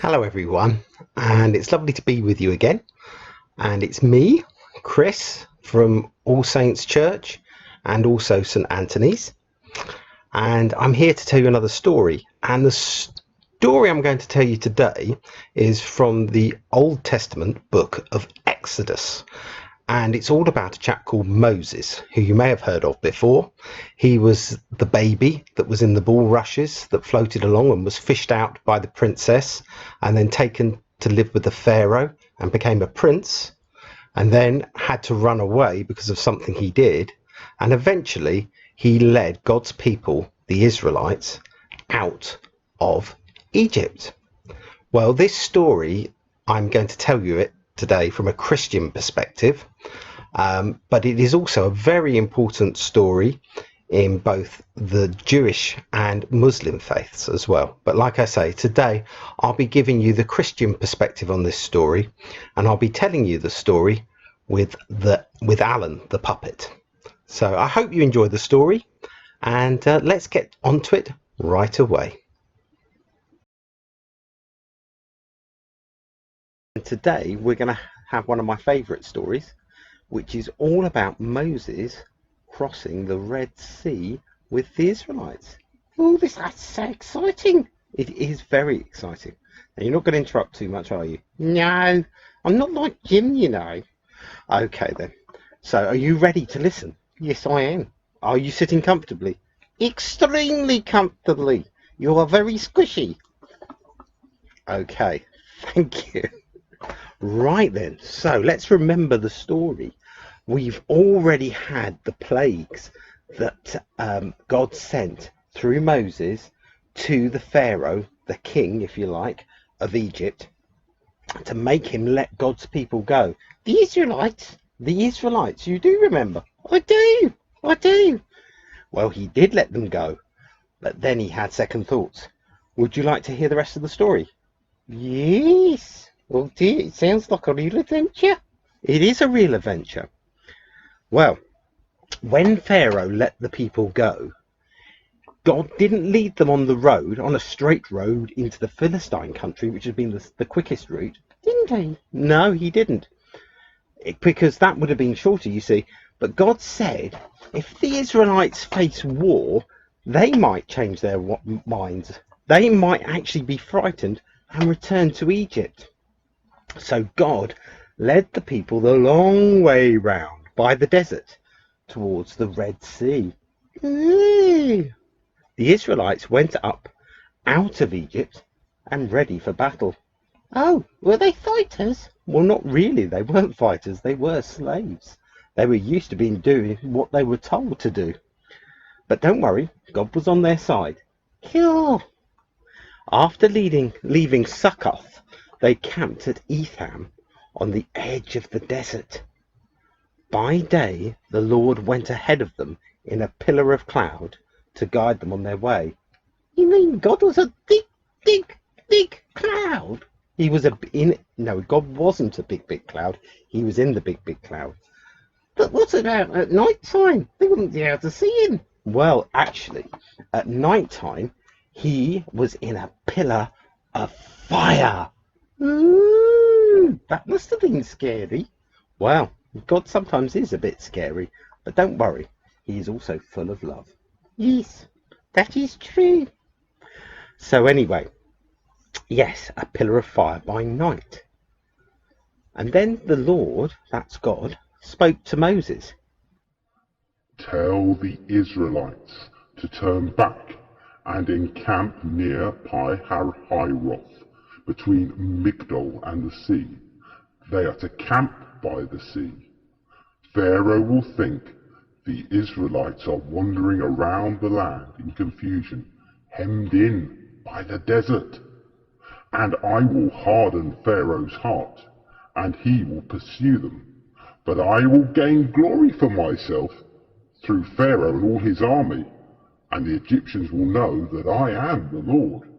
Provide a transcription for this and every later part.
Hello everyone, and it's lovely to be with you again. And it's me, Chris, from All Saints Church and also St Anthony's. And I'm here to tell you another story. And the story I'm going to tell you today is from the Old Testament book of Exodus. And it's all about a chap called Moses, who you may have heard of before. He was the baby that was in the bulrushes that floated along and was fished out by the princess and then taken to live with the pharaoh and became a prince, and then had to run away because of something he did. And eventually he led God's people, the Israelites, out of Egypt. Well, this story, I'm going to tell you it today from a Christian perspective, but it is also a very important story in both the Jewish and Muslim faiths as well. But like I say, today I'll be giving you the Christian perspective on this story, and I'll be telling you the story with Alan the puppet. So I hope you enjoy the story, and let's get onto it right away. Today we're going to have one of my favourite stories, which is all about Moses crossing the Red Sea with the Israelites. Oh, that's so exciting. It is very exciting. Now, you're not going to interrupt too much, are you? No, I'm not like Jim, you know. Okay then. So are you ready to listen? Yes, I am. Are you sitting comfortably? Extremely comfortably. You are very squishy. Okay, thank you. Right then, so let's remember the story. We've already had the plagues that God sent through Moses to the Pharaoh, the king, if you like, of Egypt, to make him let God's people go. The Israelites, you do remember? I do. Well, he did let them go, but then he had second thoughts. Would you like to hear the rest of the story? Yes. Well, dear, it sounds like a real adventure. It is a real adventure. Well, when Pharaoh let the people go, God didn't lead them on the road, on a straight road into the Philistine country, which has been the quickest route. Didn't he? No, he didn't. Because that would have been shorter, you see. But God said, if the Israelites face war, they might change their minds. They might actually be frightened and return to Egypt. So God led the people the long way round by the desert towards the Red Sea. The Israelites went up out of Egypt and ready for battle. Oh, were they fighters? Well, not really. They weren't fighters. They were slaves. They were used to being doing what they were told to do. But don't worry, God was on their side. Cool. After leaving Succoth, they camped at Etham on the edge of the desert. By day, the Lord went ahead of them in a pillar of cloud to guide them on their way. You mean God was a big cloud? God wasn't a big cloud. He was in the big cloud. But what about at night time? They wouldn't be able to see him. Well, actually, at night time, he was in a pillar of fire. Ooh, that must have been scary. Well, God sometimes is a bit scary, but don't worry, he is also full of love. Yes, that is true. So anyway, yes, a pillar of fire by night. And then the Lord, that's God, spoke to Moses. Tell the Israelites to turn back and encamp near Pi-hahiroth, between Migdol and the sea. They are to camp by the sea. Pharaoh will think the Israelites are wandering around the land in confusion, hemmed in by the desert. And I will harden Pharaoh's heart, and he will pursue them. But I will gain glory for myself through Pharaoh and all his army, and the Egyptians will know that I am the Lord.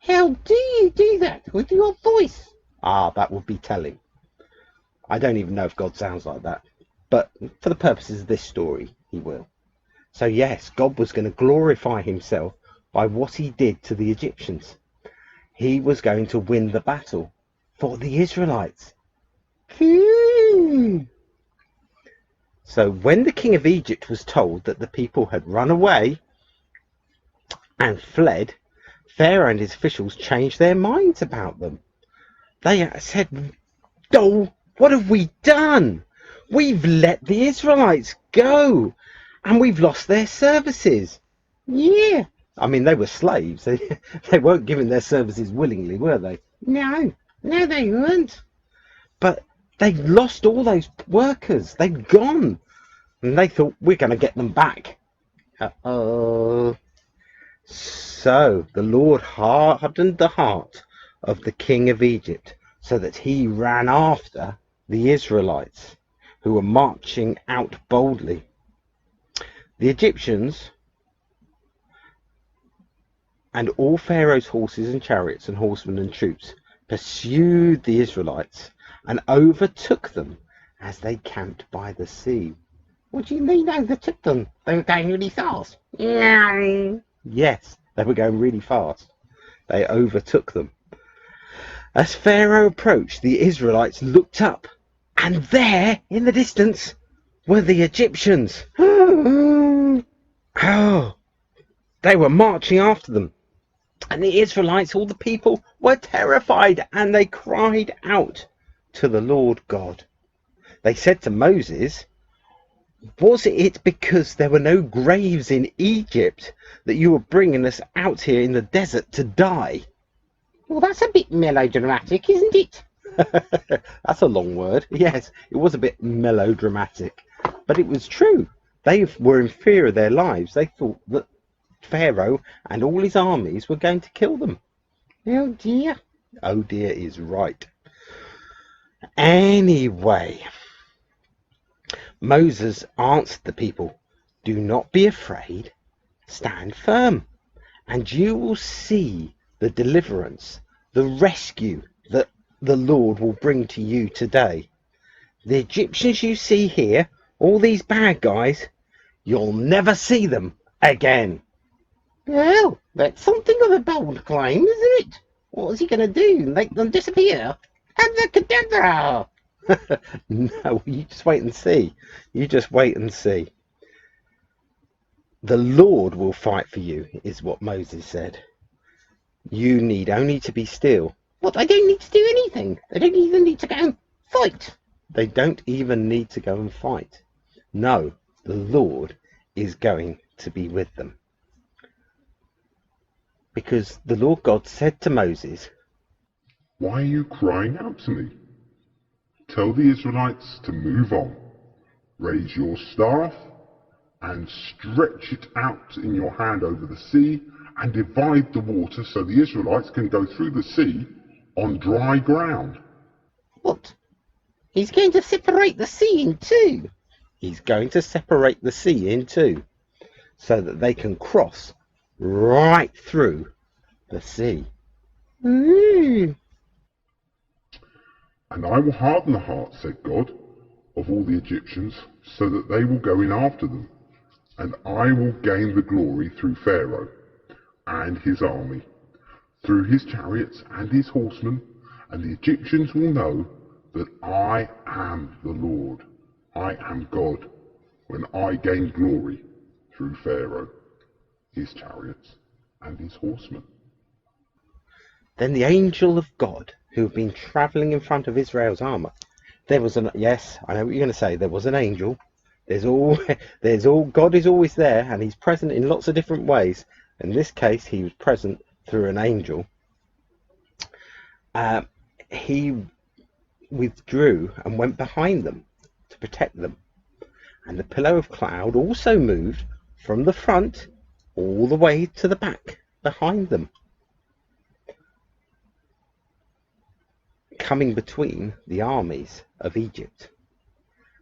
How do you do that with your voice? Ah, that would be telling. I don't even know if God sounds like that, but for the purposes of this story, he will. So yes, God was going to glorify himself by what he did to the Egyptians. he was going to win the battle for the Israelites. Phew. So when the king of Egypt was told that the people had run away and fled, Pharaoh and his officials changed their minds about them. They said, "Oh, what have we done? We've let the Israelites go and we've lost their services." Yeah. I mean, they were slaves. They weren't giving their services willingly, were they? No, they weren't. But they lost all those workers. They'd gone. And they thought, we're going to get them back. Uh-oh. So the Lord hardened the heart of the king of Egypt so that he ran after the Israelites who were marching out boldly. The Egyptians and all Pharaoh's horses and chariots and horsemen and troops pursued the Israelites and overtook them as they camped by the sea. What do you mean overtook them? They were going really fast. Yes, they were going really fast. They overtook them. As Pharaoh approached, the Israelites looked up, and there, in the distance, were the Egyptians. Oh, they were marching after them. And the Israelites, all the people, were terrified, and they cried out to the Lord God. They said to Moses, "Was it because there were no graves in Egypt that you were bringing us out here in the desert to die?" Well, that's a bit melodramatic, isn't it? That's a long word. Yes, it was a bit melodramatic, but it was true. They were in fear of their lives. They thought that Pharaoh and all his armies were going to kill them. Oh dear. Oh dear is right. Anyway, Moses answered the people, "Do not be afraid, stand firm, and you will see the deliverance, the rescue that the Lord will bring to you today. The Egyptians you see here, all these bad guys, you'll never see them again." Well, that's something of a bold claim, isn't it? What is he going to do? Make them disappear? Abracadabra! No, you just wait and see. You just wait and see. The Lord will fight for you, is what Moses said. You need only to be still. What, they don't need to do anything? They don't even need to go and fight? They don't even need to go and fight. No, the Lord is going to be with them. Because the Lord God said to Moses, "Why are you crying out to me? Tell the Israelites to move on. Raise your staff and stretch it out in your hand over the sea and divide the water so the Israelites can go through the sea on dry ground." What? He's going to separate the sea in two. He's going to separate the sea in two so that they can cross right through the sea. Ooh. "And I will harden the heart," said God, "of all the Egyptians, so that they will go in after them. And I will gain the glory through Pharaoh and his army, through his chariots and his horsemen, and the Egyptians will know that I am the Lord. I am God, when I gain glory through Pharaoh, his chariots, and his horsemen." Then the angel of God, who had been travelling in front of Israel's armour, yes, I know what you're going to say, there was an angel. God is always there, and he's present in lots of different ways. In this case, he was present through an angel. He withdrew and went behind them to protect them. And the pillar of cloud also moved from the front all the way to the back behind them, coming between the armies of Egypt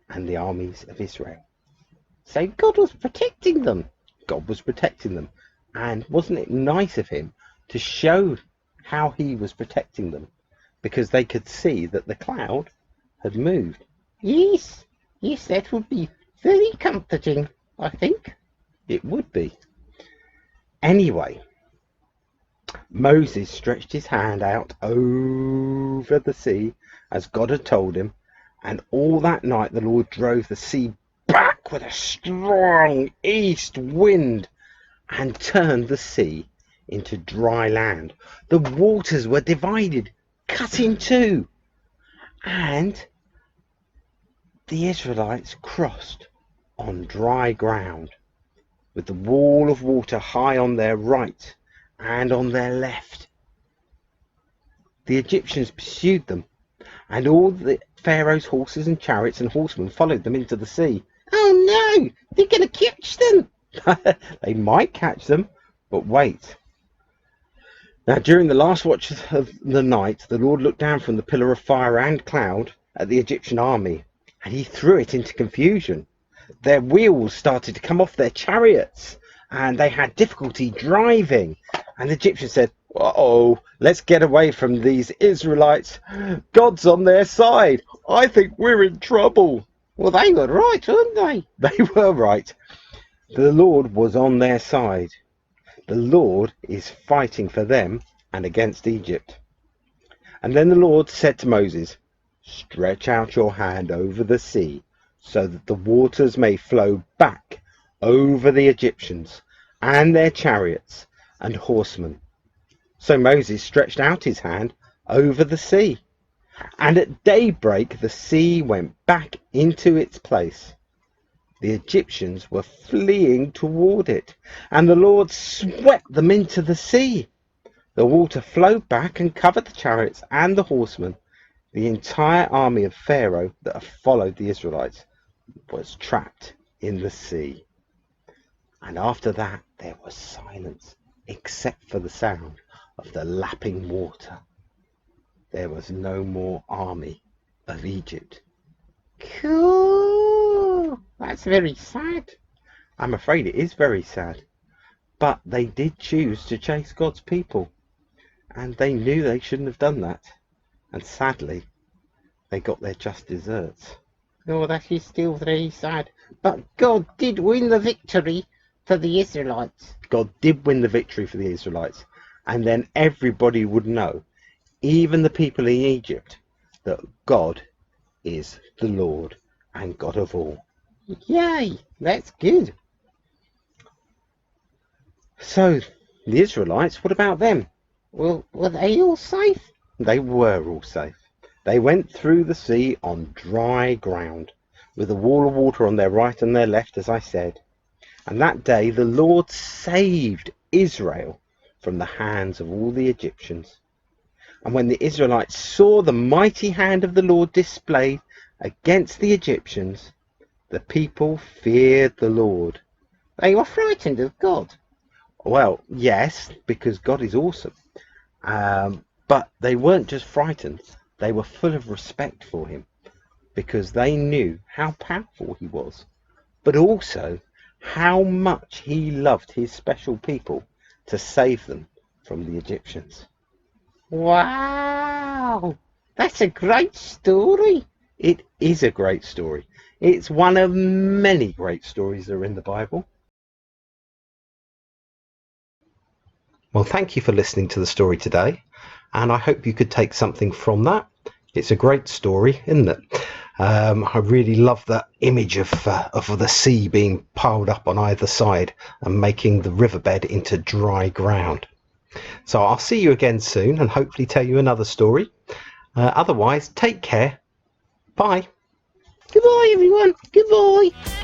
and the armies of Israel. So God was protecting them. God was protecting them. And wasn't it nice of him to show how he was protecting them? Because they could see that the cloud had moved. Yes, that would be very comforting, I think. It would be. Anyway, Moses stretched his hand out over the sea as God had told him, and all that night the Lord drove the sea back with a strong east wind and turned the sea into dry land. The waters were divided, cut in two, and the Israelites crossed on dry ground, with the wall of water high on their right and on their left. The Egyptians pursued them, and all the Pharaoh's horses and chariots and horsemen followed them into the sea. Oh no, they're going to catch them! They might catch them, but wait. Now, during the last watch of the night, the Lord looked down from the pillar of fire and cloud at the Egyptian army, and he threw it into confusion. Their wheels started to come off their chariots, and they had difficulty driving. And the Egyptians said, uh-oh, let's get away from these Israelites. God's on their side. I think we're in trouble. Well, they were right, weren't they? They were right. The Lord was on their side. The Lord is fighting for them and against Egypt. And then the Lord said to Moses, stretch out your hand over the sea, so that the waters may flow back over the Egyptians and their chariots and horsemen. So Moses stretched out his hand over the sea, and at daybreak the sea went back into its place. The Egyptians were fleeing toward it, and the Lord swept them into the sea. The water flowed back and covered the chariots and the horsemen. The entire army of Pharaoh that had followed the Israelites was trapped in the sea. And after that there was silence, except for the sound of the lapping water. There was no more army of Egypt. Cool. That's very sad. I'm afraid it is very sad. But they did choose to chase God's people, and they knew they shouldn't have done that. And sadly, they got their just desserts. Oh, that is still very sad. But God did win the victory for the Israelites. God did win the victory for the Israelites. And then everybody would know, even the people in Egypt, that God is the Lord and God of all. Yay, that's good. So, the Israelites, what about them? Well, were they all safe? They were all safe. They went through the sea on dry ground, with a wall of water on their right and their left, as I said. And that day the Lord saved Israel from the hands of all the Egyptians. And when the Israelites saw the mighty hand of the Lord displayed against the Egyptians, the people feared the Lord. They were frightened of God. Well, yes, because God is awesome. But they weren't just frightened. They were full of respect for him, because they knew how powerful he was, but also how much he loved his special people to save them from the Egyptians. Wow! That's a great story. It is a great story. It's one of many great stories that are in the Bible. Well, thank you for listening to the story today, and I hope you could take something from that. It's a great story, isn't it? I really love that image of the sea being piled up on either side and making the riverbed into dry ground. So I'll see you again soon and hopefully tell you another story. Otherwise, take care. Bye. Goodbye, everyone. Goodbye.